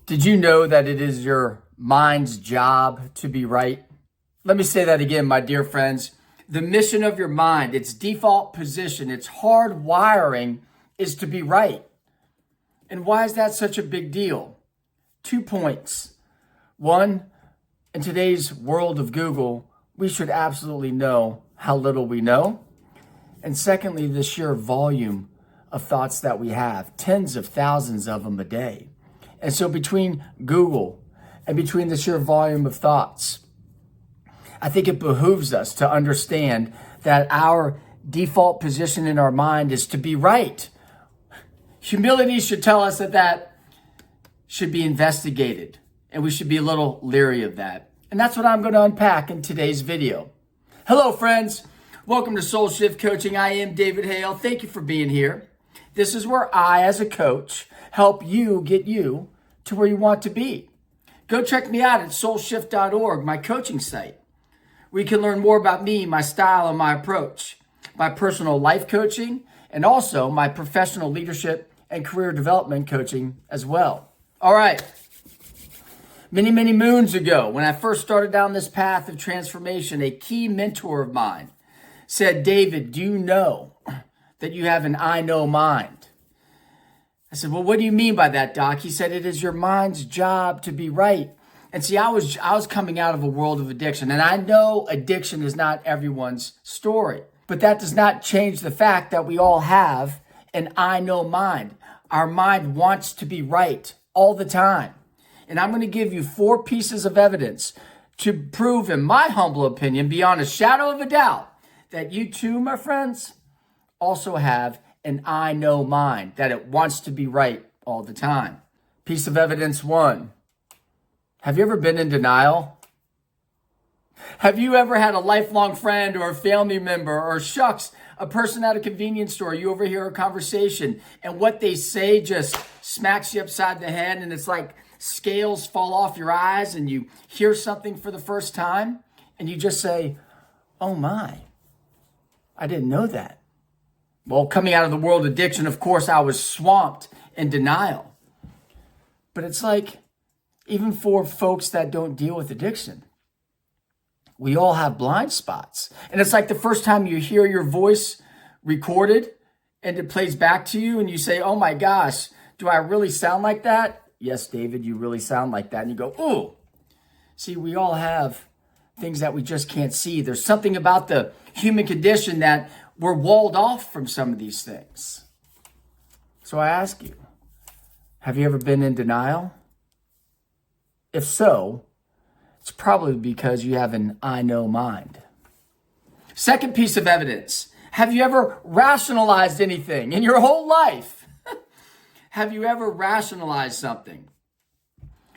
Did you know that it is your mind's job to be right? Let me say that again, my dear friends. The mission of your mind, its default position, its hard wiring is to be right. And why is that such a big deal? 2 points. One, in today's world of Google, we should absolutely know how little we know. And secondly, the sheer volume of thoughts that we have, tens of thousands of them a day. And so between Google and between the sheer volume of thoughts, I think it behooves us to understand that our default position in our mind is to be right. Humility should tell us that should be investigated, and we should be a little leery of that. And that's what I'm going to unpack in today's video. Hello, friends. Welcome to Soul Shift Coaching. I am David Hale. Thank you for being here. This is where I, as a coach, help you get you to where you want to be. Go check me out at soulshift.org, my coaching site. We can learn more about me, my style, and my approach, my personal life coaching, and also my professional leadership and career development coaching as well. All right. Many moons ago, when I first started down this path of transformation, a key mentor of mine said, David, do you know that you have an I know mind? I said, well, what do you mean by that, Doc? He said, it is your mind's job to be right. And see, I was coming out of a world of addiction, and I know addiction is not everyone's story, but that does not change the fact that we all have an I know mind. Our mind wants to be right all the time. And I'm going to give you 4 pieces of evidence to prove, in my humble opinion, beyond a shadow of a doubt, that you too, my friends, also have an I know mind, that it wants to be right all the time. Piece of evidence 1. Have you ever been in denial? Have you ever had a lifelong friend or a family member or shucks, a person at a convenience store, you overhear a conversation and what they say just smacks you upside the head and it's like scales fall off your eyes and you hear something for the first time and you just say, oh my, I didn't know that. Well, coming out of the world of addiction, of course, I was swamped in denial. But it's like, even for folks that don't deal with addiction, we all have blind spots. And it's like the first time you hear your voice recorded and it plays back to you and you say, oh my gosh, do I really sound like that? Yes, David, you really sound like that. And you go, ooh. See, we all have things that we just can't see. There's something about the human condition that we're walled off from some of these things. So I ask you, have you ever been in denial? If so, it's probably because you have an I know mind. Second piece of evidence. Have you ever rationalized anything in your whole life? Have you ever rationalized something?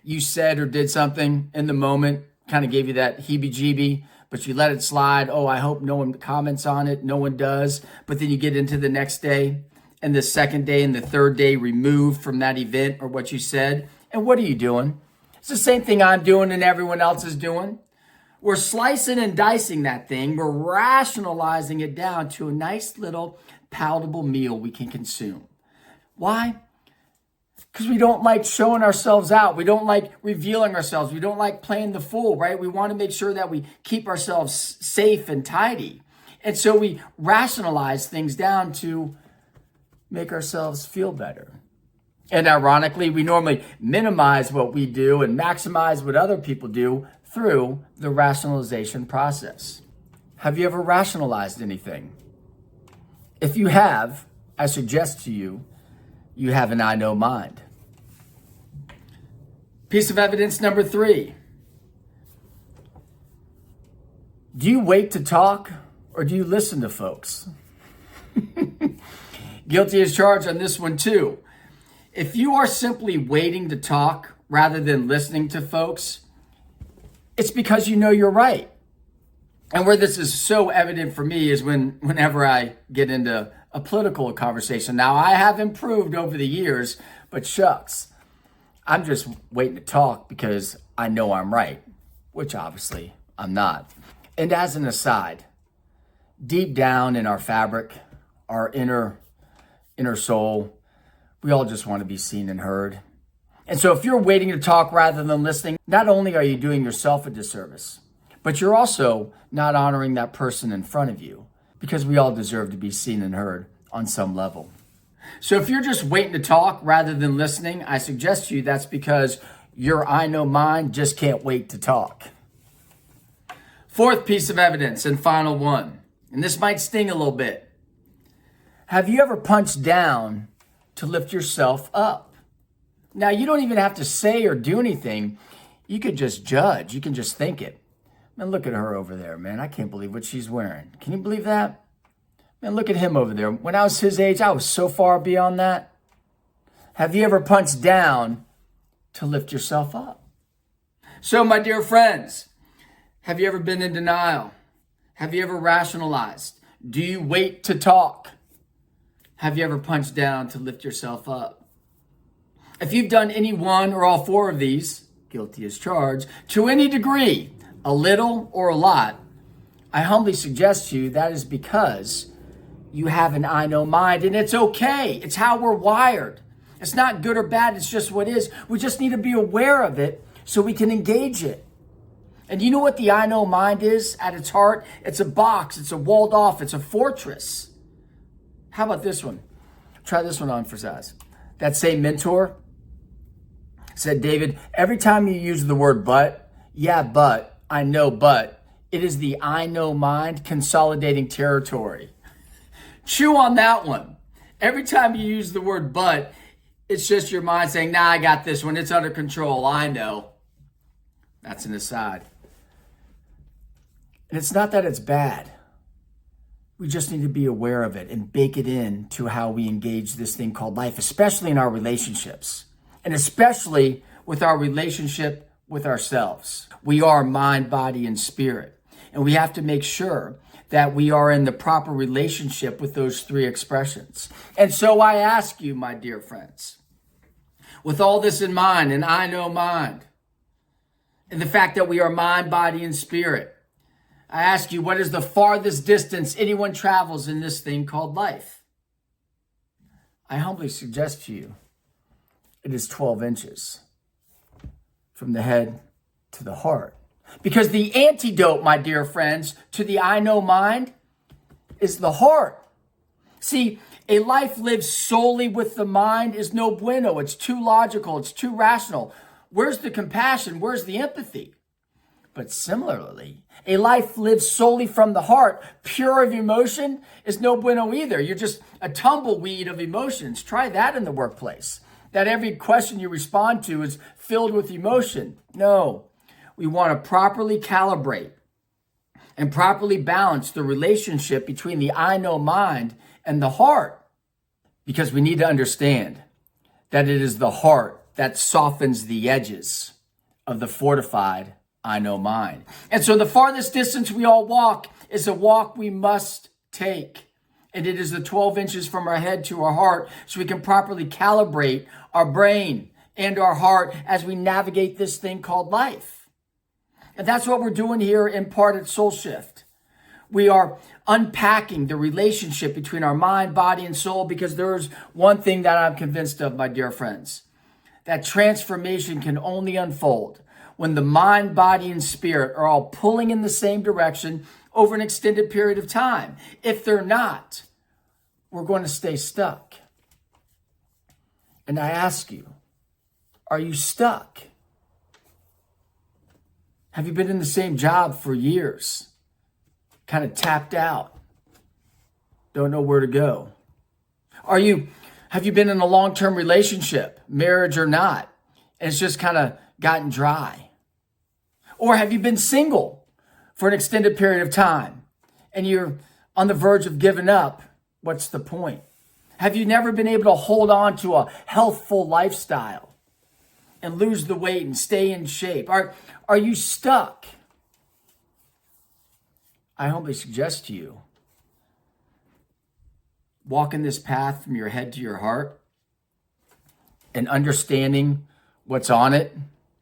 You said or did something in the moment, kind of gave you that heebie-jeebie, but you let it slide. Oh, I hope no one comments on it. No one does. But then you get into the next day and the second day and the third day removed from that event or what you said. And what are you doing? It's the same thing I'm doing and everyone else is doing. We're slicing and dicing that thing. We're rationalizing it down to a nice little palatable meal we can consume. Why? Because we don't like showing ourselves out. We don't like revealing ourselves. We don't like playing the fool, right? We want to make sure that we keep ourselves safe and tidy. And so we rationalize things down to make ourselves feel better. And ironically, we normally minimize what we do and maximize what other people do through the rationalization process. Have you ever rationalized anything? If you have, I suggest to you, you have an I know mind. Piece of evidence number 3. Do you wait to talk or do you listen to folks? Guilty as charged on this one too. If you are simply waiting to talk rather than listening to folks, it's because you know you're right. And where this is so evident for me is whenever I get into a political conversation. Now, I have improved over the years, but shucks, I'm just waiting to talk because I know I'm right, which obviously I'm not. And as an aside, deep down in our fabric, our inner soul, we all just want to be seen and heard. And so if you're waiting to talk rather than listening, not only are you doing yourself a disservice, but you're also not honoring that person in front of you, because we all deserve to be seen and heard on some level. So if you're just waiting to talk rather than listening, I suggest to you that's because your I know mind just can't wait to talk. Fourth piece of evidence and final one, and this might sting a little bit. Have you ever punched down to lift yourself up? Now, you don't even have to say or do anything. You could just judge. You can just think it. Man, look at her over there, man. I can't believe what she's wearing. Can you believe that? Man, look at him over there. When I was his age, I was so far beyond that. Have you ever punched down to lift yourself up? So, my dear friends, have you ever been in denial? Have you ever rationalized? Do you wait to talk? Have you ever punched down to lift yourself up? If you've done any one or all four of these, guilty as charged, to any degree, a little or a lot, I humbly suggest to you that is because you have an I know mind, and it's okay. It's how we're wired. It's not good or bad. It's just what is. We just need to be aware of it so we can engage it. And you know what the I know mind is at its heart? It's a box. It's a walled off. It's a fortress. How about this one? Try this one on for size. That same mentor said, David, every time you use the word but, yeah, but, I know, but, it is the I know mind consolidating territory. Chew on that one. Every time you use the word but, it's just your mind saying, nah, I got this one. It's under control. I know. That's an aside. And it's not that it's bad. We just need to be aware of it and bake it in to how we engage this thing called life, especially in our relationships, and especially with our relationship with ourselves. We are mind, body, and spirit. And we have to make sure that we are in the proper relationship with those three expressions. And so I ask you, my dear friends, with all this in mind, and I know mind, and the fact that we are mind, body, and spirit, I ask you, what is the farthest distance anyone travels in this thing called life? I humbly suggest to you, it is 12 inches from the head to the heart. Because the antidote, my dear friends, to the I know mind is the heart. See, a life lived solely with the mind is no bueno. It's too logical. It's too rational. Where's the compassion? Where's the empathy? But similarly, a life lived solely from the heart, pure of emotion, is no bueno either. You're just a tumbleweed of emotions. Try that in the workplace. That every question you respond to is filled with emotion. No, we want to properly calibrate and properly balance the relationship between the I know mind and the heart. Because we need to understand that it is the heart that softens the edges of the fortified I know mind. And so the farthest distance we all walk is a walk we must take. And it is the 12 inches from our head to our heart so we can properly calibrate our brain and our heart as we navigate this thing called life. And that's what we're doing here in part at Soul Shift. We are unpacking the relationship between our mind, body, and soul, because there's one thing that I'm convinced of, my dear friends, that transformation can only unfold when the mind, body, and spirit are all pulling in the same direction over an extended period of time. If they're not, we're going to stay stuck. And I ask you, are you stuck? Have you been in the same job for years? Kind of tapped out? Don't know where to go? Have you been in a long-term relationship, marriage or not, and it's just kind of gotten dry? Or have you been single for an extended period of time and you're on the verge of giving up? What's the point? Have you never been able to hold on to a healthful lifestyle and lose the weight and stay in shape? Are you stuck? I humbly suggest to you, walking this path from your head to your heart and understanding what's on it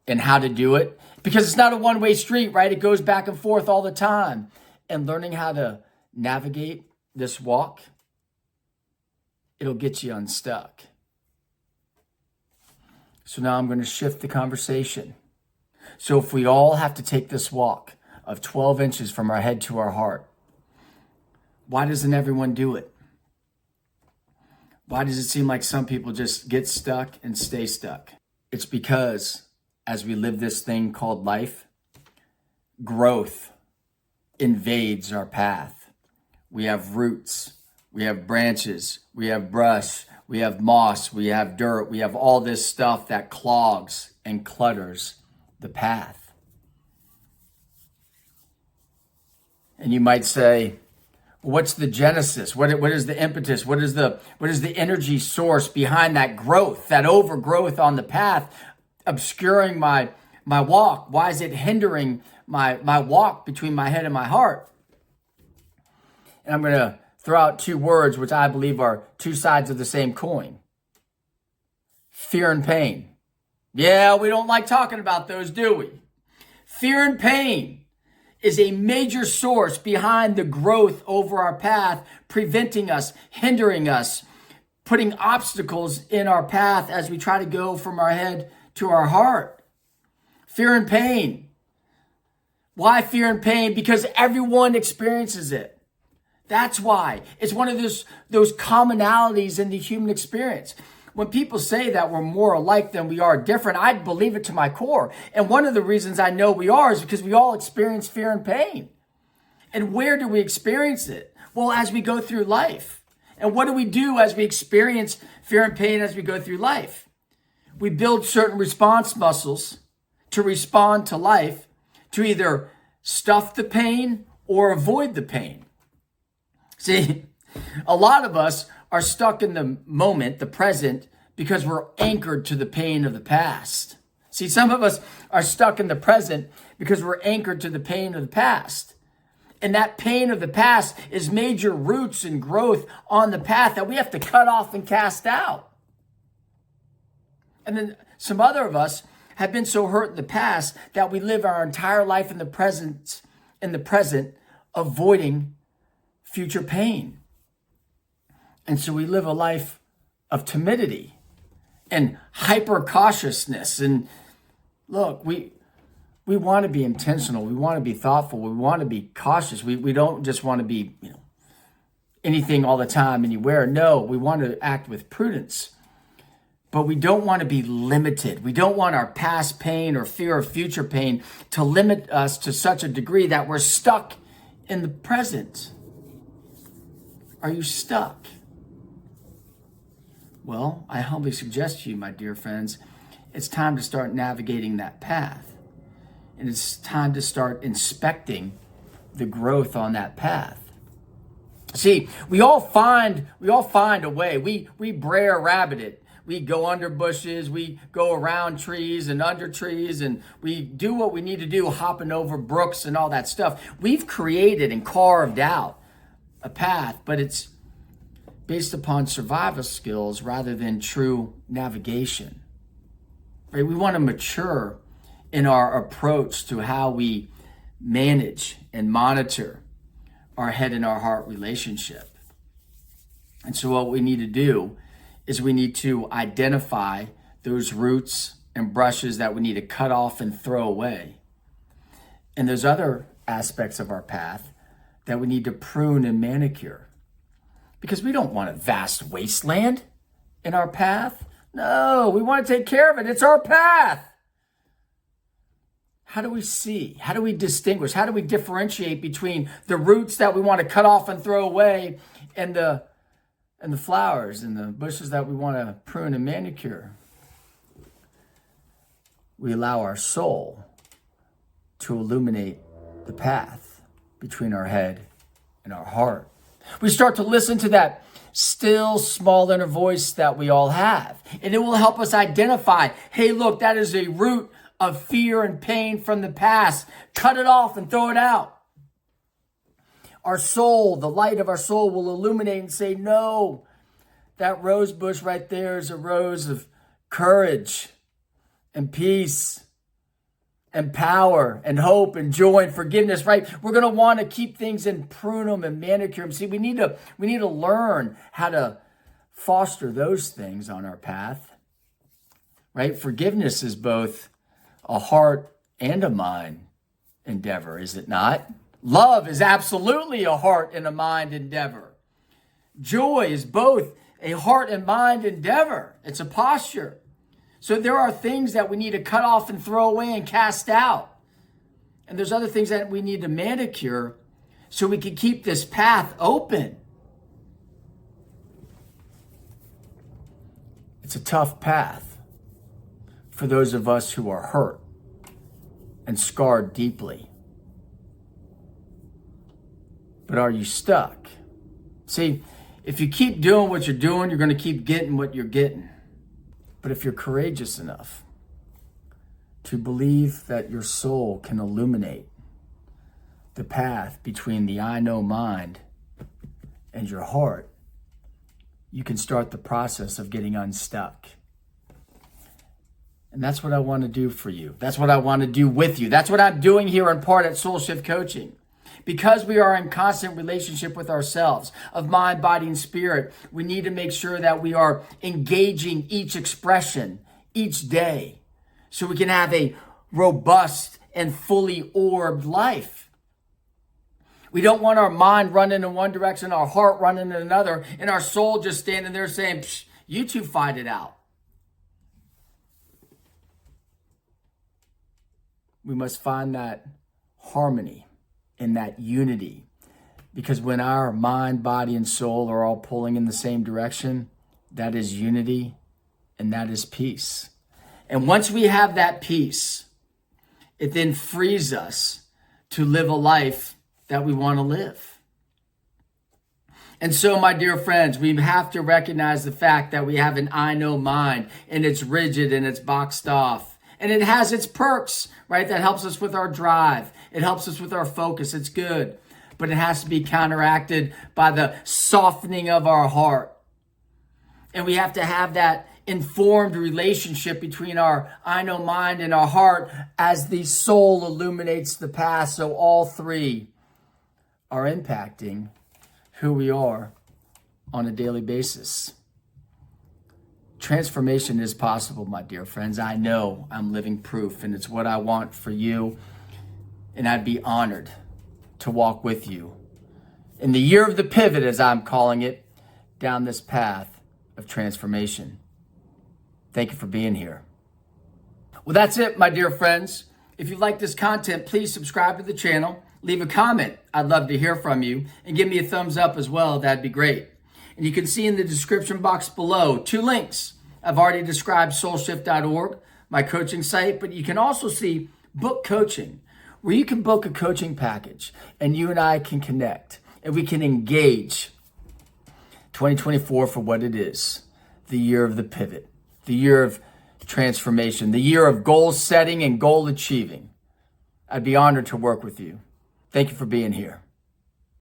and how to do it. Because it's not a one-way street, right? It goes back and forth all the time. And learning how to navigate this walk, it'll get you unstuck. So now I'm going to shift the conversation. So if we all have to take this walk of 12 inches from our head to our heart, why doesn't everyone do it? Why does it seem like some people just get stuck and stay stuck? It's because as we live this thing called life, growth invades our path. We have roots, we have branches, we have brush, we have moss, we have dirt, we have all this stuff that clogs and clutters the path. And you might say, what's the genesis? What is the impetus? What is the energy source behind that growth, that overgrowth on the path, obscuring my walk? Why is it hindering my walk between my head and my heart? And I'm going to throw out two words which I believe are two sides of the same coin. Fear and pain. Yeah, we don't like talking about those, do we? Fear and pain is a major source behind the growth over our path, preventing us, hindering us, putting obstacles in our path as we try to go from our head to our heart. Fear and pain. Why fear and pain? Because everyone experiences it. That's why. It's one of those commonalities in the human experience. When people say that we're more alike than we are different, I believe it to my core. And one of the reasons I know we are is because we all experience fear and pain. And where do we experience it? Well, as we go through life. And what do we do as we experience fear and pain as we go through life? We build certain response muscles to respond to life, to either stuff the pain or avoid the pain. See, a lot of us are stuck in the moment, the present, because we're anchored to the pain of the past. See, some of us are stuck in the present because we're anchored to the pain of the past. And that pain of the past is major roots and growth on the path that we have to cut off and cast out. And then some other of us have been so hurt in the past that we live our entire life in the present, avoiding future pain. And so we live a life of timidity and hyper cautiousness. And look, we want to be intentional. We want to be thoughtful. We want to be cautious. We don't just want to be, anything all the time, anywhere. No, we want to act with prudence. But we don't want to be limited. We don't want our past pain or fear of future pain to limit us to such a degree that we're stuck in the present. Are you stuck? Well, I humbly suggest to you, my dear friends, it's time to start navigating that path. And it's time to start inspecting the growth on that path. See, we all find a way. We Brer Rabbit it. We go under bushes, we go around trees and under trees, and we do what we need to do, hopping over brooks and all that stuff. We've created and carved out a path, but it's based upon survival skills rather than true navigation. Right? We want to mature in our approach to how we manage and monitor our head and our heart relationship. And so what we need to do is we need to identify those roots and brushes that we need to cut off and throw away. And there's other aspects of our path that we need to prune and manicure. Because we don't want a vast wasteland in our path. No, we want to take care of it. It's our path. How do we see? How do we distinguish? How do we differentiate between the roots that we want to cut off and throw away and the flowers and the bushes that we want to prune and manicure? We allow our soul to illuminate the path between our head and our heart. We start to listen to that still small inner voice that we all have. And it will help us identify, hey, look, that is a root of fear and pain from the past. Cut it off and throw it out. Our soul, the light of our soul will illuminate and say, no, that rose bush right there is a rose of courage and peace and power and hope and joy and forgiveness, right? We're going to want to keep things and prune them and manicure them. See, we need to learn how to foster those things on our path. right? Forgiveness is both a heart and a mind endeavor, is it not? Love is absolutely a heart and a mind endeavor. Joy is both a heart and mind endeavor. It's a posture. So there are things that we need to cut off and throw away and cast out. And there's other things that we need to manicure so we can keep this path open. It's a tough path for those of us who are hurt and scarred deeply. But are you stuck? See, if you keep doing what you're doing, you're going to keep getting what you're getting. But if you're courageous enough to believe that your soul can illuminate the path between the I know mind and your heart, you can start the process of getting unstuck. And that's what I want to do for you. That's what I want to do with you. That's what I'm doing here in part at Soul Shift Coaching. Because we are in constant relationship with ourselves of mind, body, and spirit, we need to make sure that we are engaging each expression each day so we can have a robust and fully orbed life. We don't want our mind running in one direction, our heart running in another, and our soul just standing there saying, Psh, you two fight it out. We must find that harmony and that unity, because when our mind, body, and soul are all pulling in the same direction, that is unity and that is peace. And once we have that peace, it then frees us to live a life that we want to live. And so, my dear friends, we have to recognize the fact that we have an I know mind, and it's rigid and it's boxed off. And it has its perks, right? That helps us with our drive. It helps us with our focus. It's good. But it has to be counteracted by the softening of our heart. And we have to have that informed relationship between our I know mind and our heart as the soul illuminates the path. So all three are impacting who we are on a daily basis. Transformation is possible, my dear friends. I know I'm living proof, and it's what I want for you. And I'd be honored to walk with you in the year of the pivot, as I'm calling it, down this path of transformation. Thank you for being here. Well, that's it, my dear friends. If you like this content, please subscribe to the channel. Leave a comment. I'd love to hear from you. And give me a thumbs up as well. That'd be great. And you can see in the description box below 2 links. I've already described soulshift.org, my coaching site, but you can also see Book Coaching, where you can book a coaching package and you and I can connect and we can engage 2024 for what it is, the year of the pivot, the year of transformation, the year of goal setting and goal achieving. I'd be honored to work with you. Thank you for being here.